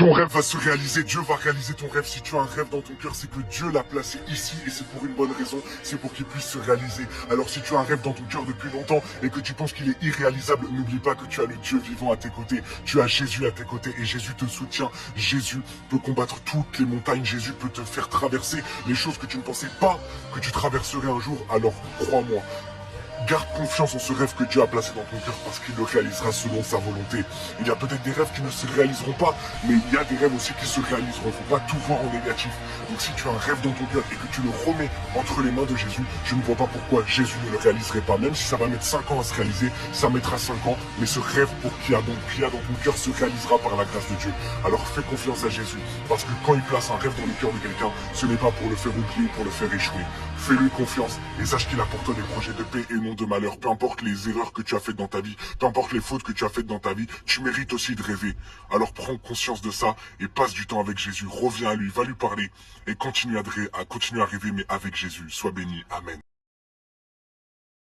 Ton rêve va se réaliser, Dieu va réaliser ton rêve. Si tu as un rêve dans ton cœur, c'est que Dieu l'a placé ici et c'est pour une bonne raison, c'est pour qu'il puisse se réaliser. Alors si tu as un rêve dans ton cœur depuis longtemps et que tu penses qu'il est irréalisable, n'oublie pas que tu as le Dieu vivant à tes côtés, tu as Jésus à tes côtés et Jésus te soutient. Jésus peut combattre toutes les montagnes, Jésus peut te faire traverser les choses que tu ne pensais pas que tu traverserais un jour. Alors crois-moi. Garde confiance en ce rêve que Dieu a placé dans ton cœur parce qu'il le réalisera selon sa volonté. Il y a peut-être des rêves qui ne se réaliseront pas, mais il y a des rêves aussi qui se réaliseront. Il ne faut pas tout voir en négatif. Donc si tu as un rêve dans ton cœur et que tu le remets entre les mains de Jésus, je ne vois pas pourquoi Jésus ne le réaliserait pas. Même si ça va mettre 5 ans à se réaliser, ça mettra 5 ans, mais ce rêve qu'il y a dans ton cœur se réalisera par la grâce de Dieu. Alors fais confiance à Jésus, parce que quand il place un rêve dans le cœur de quelqu'un, ce n'est pas pour le faire oublier, pour le faire échouer. Fais-lui confiance et sache qu'il a pour toi des projets de paix et non de malheur. Peu importe les erreurs que tu as faites dans ta vie, peu importe les fautes que tu as faites dans ta vie, tu mérites aussi de rêver. Alors prends conscience de ça et passe du temps avec Jésus. Reviens à lui, va lui parler et continue à rêver, mais avec Jésus. Sois béni. Amen.